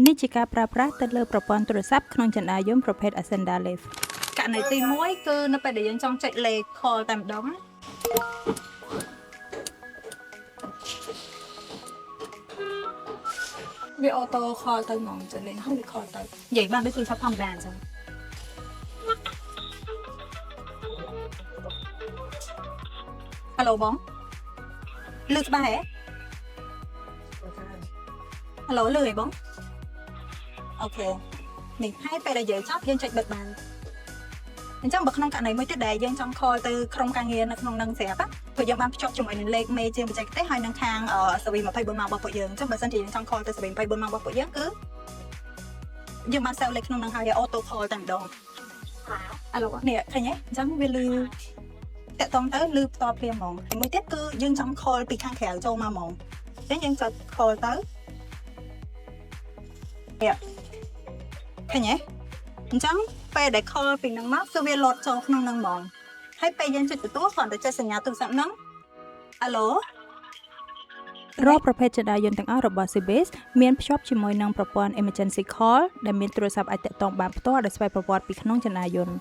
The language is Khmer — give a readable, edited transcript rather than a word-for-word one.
នេះជាការប្រើប្រាស់ទៅលើប្រព័ន្ធទូរស័ព្ទក្នុងចន្ទាយន្តប្រភេទ Ascenda Live ករណីទី1គឺនៅពេលដែលយើងចង់ចុចលេខ call តែម្ដងវាអូតូ call ទៅហ្មងចុចលេខហើយវា call ទៅនិយាយបានដូចទូរស័ព្ទធម្មតាអញ្ចឹងហៅបងលឺច្បាស់ហ៎ហៅលឺហ៎បងអូខេនេះហើយពេលដែលយើងចប់យើងចុចបិទបានអញ្ចឹងបើក្នុងករណីមួយទៀតដែលយើងចង់ call ទៅក្រុមការងារនៅក្នុងនឹងស្រាប់ព្រោះយើងបានភ្ជាប់ជាមួយនឹងលេខមេជាបច្ចេកទេសហើយនឹងខាងសេវី24ម៉ោងរបស់ពួកយើងអញ្ចឹងបើសិនជាយើងចង់ call ទៅសេវី24ម៉ោងរបស់ពួកយើងគឺយើងបាន save លេខក្នុងនឹងហើយ auto call តែម្ដងអាឡូនេះឃើញទេអញ្ចឹងវាលឺតាក់តងទៅលឺផ្ទាល់ភ្លាមហ្មងហើយមួយទៀតគឺយើងចង់ call ពីខាងក្រៅចូលមកហ្មងអញ្ចឹងយើងចុច call ទៅឃើញទេអញ្ចឹងពេលដែល call ពីនឹងមកគឺវាលោតចូលក្នុងនឹងហ្មងហើយពេលយើងចុចទទួលគ្រាន់តែចុចសញ្ញាទូរស័ព្ទហ្នឹងអាឡូរាល់ប្រភេទចន្ទាយន្តទាំងអស់របស់ Cbase មានភ្ជាប់ជាមួយនឹងប្រព័ន្ធ Emergency Call ដែលមានទូរស័ព្ទអាចទាក់ទងបានផ្ទាល់ដោយស្វ័យប្រវត្តិពីក្នុងចន្ទាយន្ត